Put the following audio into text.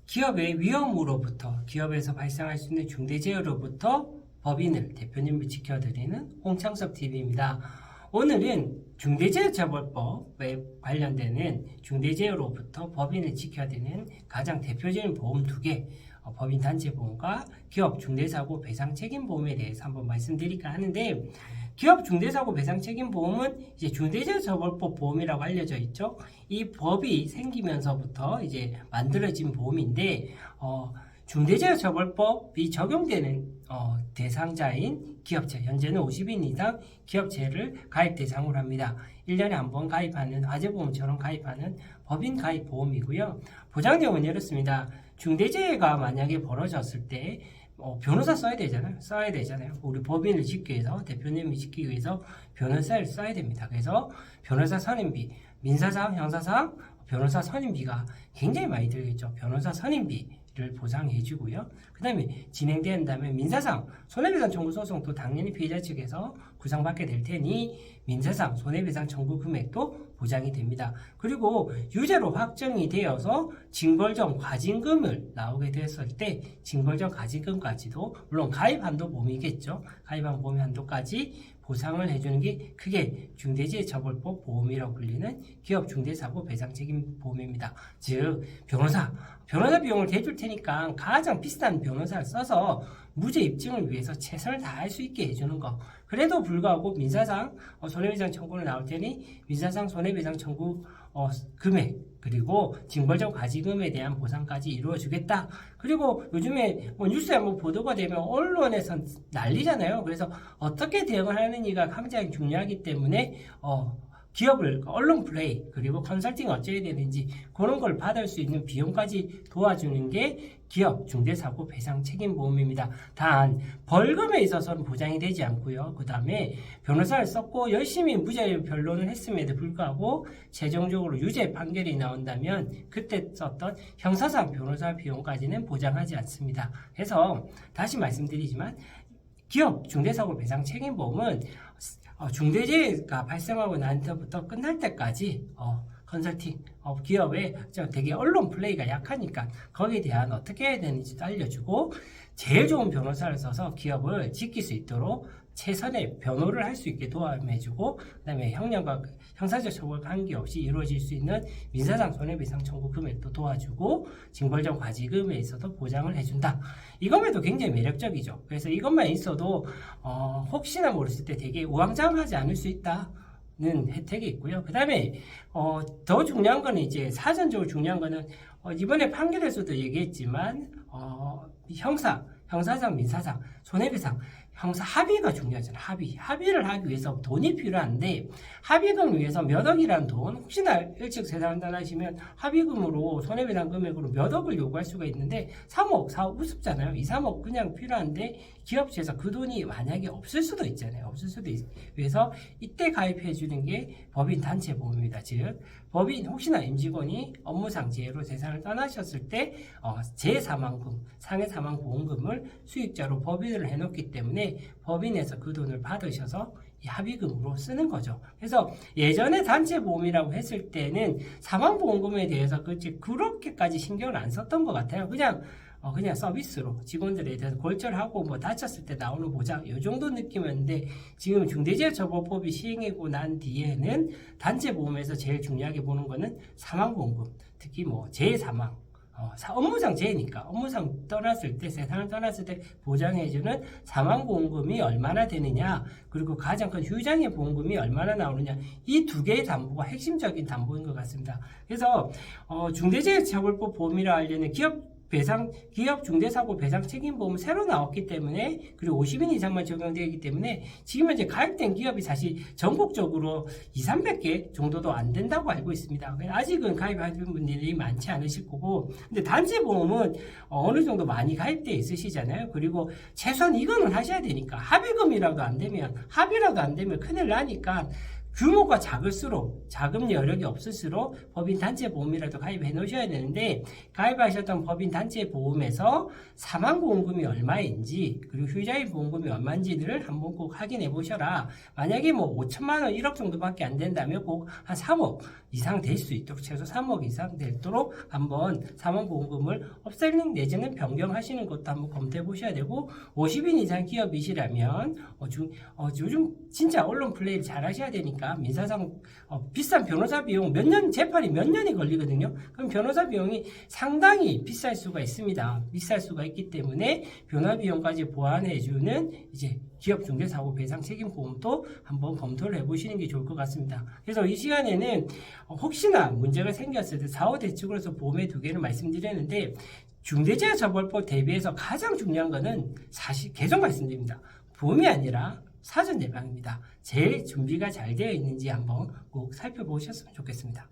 기업의 위험으로부터, 기업에서 발생할 수 있는 중대재해로부터 법인을, 대표님을 지켜드리는 홍창섭 TV입니다. 오늘은 중대재해처벌법에 관련되는 중대재해로부터 법인을 지켜드리는 가장 대표적인 보험 두 개, 법인 단체보험과 기업 중대사고 배상 책임보험에 대해서 한번 말씀드릴까 하는데, 기업 중대사고 배상 책임보험은 이제 중대재해처벌법 보험이라고 알려져 있죠. 이 법이 생기면서부터 이제 만들어진 보험인데, 중대재해처벌법이 적용되는 대상자인 기업체, 현재는 50인 이상 기업체를 가입 대상으로 합니다. 1년에 한 번 가입하는 화재보험처럼 가입하는 법인 가입 보험이고요. 보장 내용은 이렇습니다. 중대재해가 만약에 벌어졌을 때 변호사 써야 되잖아요. 우리 법인을 짓기 위해서, 대표님을 짓기 위해서 변호사를 써야 됩니다. 그래서 변호사 선임비, 민사상, 형사상 변호사 선임비가 굉장히 많이 들겠죠. 변호사 선임비를 보상해 주고요. 그 다음에 진행된 다음에 민사상, 손해배상 청구 소송도 당연히 피해자 측에서 구상받게 될 테니 민사상 손해배상 청구 금액도 보장이 됩니다. 그리고 유죄로 확정이 되어서 징벌적 과징금을 나오게 됐을 때 징벌적 과징금까지도, 물론 가입 한도 보험이겠죠. 가입한 보험 한도까지 보상을 해주는 게 크게 중대재해처벌법 보험이라고 불리는 기업 중대사고 배상 책임 보험입니다. 즉 변호사 비용을 대줄 테니까 가장 비싼 변호사를 써서 무죄 입증을 위해서 최선을 다할 수 있게 해주는 거. 그래도 불구하고 민사상 손해배상 청구를 나올 테니 민사상 손해배상 청구 금액, 그리고 징벌적 과징금에 대한 보상까지 이루어주겠다. 그리고 요즘에 뉴스에 한번 보도가 되면 언론에서 난리잖아요. 그래서 어떻게 대응을 하느냐가 굉장히 중요하기 때문에 기업을 언론 플레이, 그리고 컨설팅 어찌해야 되는지 그런 걸 받을 수 있는 비용까지 도와주는 게 기업 중대사고 배상 책임보험입니다. 단 벌금에 있어서는 보장이 되지 않고요. 그 다음에 변호사를 썼고 열심히 무죄 변론을 했음에도 불구하고 최종적으로 유죄 판결이 나온다면 그때 썼던 형사상 변호사 비용까지는 보장하지 않습니다. 그래서 다시 말씀드리지만 기업 중대사고 배상 책임보험은 중대재해가 발생하고 난 때부터 끝날 때까지 컨설팅, 기업의 되게 언론 플레이가 약하니까 거기에 대한 어떻게 해야 되는지도 알려주고 제일 좋은 변호사를 써서 기업을 지킬 수 있도록 최선의 변호를 할 수 있게 도와주고, 그 다음에 형량과 형사적 처벌 관계없이 이루어질 수 있는 민사상 손해배상 청구 금액도 도와주고 징벌적 과징금에 있어서 보장을 해준다. 이것에도 굉장히 매력적이죠. 그래서 이것만 있어도 혹시나 모르실 때 되게 우왕좌왕하지 않을 수 있다. 는 혜택이 있고요. 그 다음에 더 중요한 거는 이제 사전적으로 중요한 거는 이번에 판결에서도 얘기했지만 형사상, 민사상, 손해배상, 형사 합의가 중요하잖아요. 합의를 하기 위해서 돈이 필요한데 합의금을 위해서 몇 억이라는 돈, 혹시나 일찍 세상을 떠나시면 합의금으로 손해배상 금액으로 몇 억을 요구할 수가 있는데 3억, 4억 우습잖아요. 2, 3억 그냥 필요한데 기업체에서 그 돈이 만약에 없을 수도 있잖아요. 없을 수도 위해서 이때 가입해 주는 게 법인 단체 보험입니다. 즉 법인 혹시나 임직원이 업무상 재해로 세상을 떠나셨을 때 재사망금, 상해사망 보험금을 수익자로 법인을 해놓기 때문에 법인에서 그 돈을 받으셔서 이 합의금으로 쓰는 거죠. 그래서 예전에 단체보험이라고 했을 때는 사망보험금에 대해서 그렇게까지 신경을 안 썼던 것 같아요. 그냥 서비스로 직원들에 대해서 골절하고 다쳤을 때 나오는 보장, 이 정도 느낌이었는데 지금 중대재해처벌법이 시행하고 난 뒤에는 단체보험에서 제일 중요하게 보는 거는 사망보험금, 특히 재해사망, 업무상 재해니까 업무상 떠났을 때, 세상을 떠났을 때 보장해주는 사망보험금이 얼마나 되느냐, 그리고 가장 큰 휴장의 보험금이 얼마나 나오느냐, 이 두 개의 담보가 핵심적인 담보인 것 같습니다. 그래서 중대재해처벌법 보험이라 하려는 기업 중대사고 배상 책임보험은 새로 나왔기 때문에, 그리고 50인 이상만 적용되기 때문에 지금 현재 가입된 기업이 사실 전국적으로 200~300개 정도도 안 된다고 알고 있습니다. 아직은 가입하는 분들이 많지 않으실 거고, 근데 단체보험은 어느 정도 많이 가입되어 있으시잖아요. 그리고 최소한 이거는 하셔야 되니까 합의라도 안 되면 큰일 나니까 규모가 작을수록, 자금 여력이 없을수록 법인 단체 보험이라도 가입해 놓으셔야 되는데, 가입하셨던 법인 단체 보험에서 사망보험금이 얼마인지, 그리고 휴자인 보험금이 얼마인지를 한번 꼭 확인해 보셔라. 만약에 뭐 5천만 원, 1억 정도밖에 안 된다면 꼭 한 3억 이상 될 수 있도록, 최소 3억 이상 되도록 한번 사망보험금을 업셀링 내지는 변경하시는 것도 한번 검토해 보셔야 되고, 50인 이상 기업이시라면 요즘 진짜 언론 플레이를 잘 하셔야 되니까 민사상 비싼 변호사 비용 재판이 몇 년이 걸리거든요. 그럼 변호사 비용이 상당히 비쌀 수가 있습니다. 비쌀 수가 있기 때문에 변호사 비용까지 보완해주는 이제 기업중개사고 배상책임보험도 한번 검토를 해보시는 게 좋을 것 같습니다. 그래서 이 시간에는 혹시나 문제가 생겼을 때 4호 대책으로서 보험의 두 개를 말씀드렸는데, 중대재해처벌법 대비해서 가장 중요한 거는 사실 계속 말씀드립니다. 보험이 아니라 사전 예방입니다. 제일 준비가 잘 되어 있는지 한번 꼭 살펴보셨으면 좋겠습니다.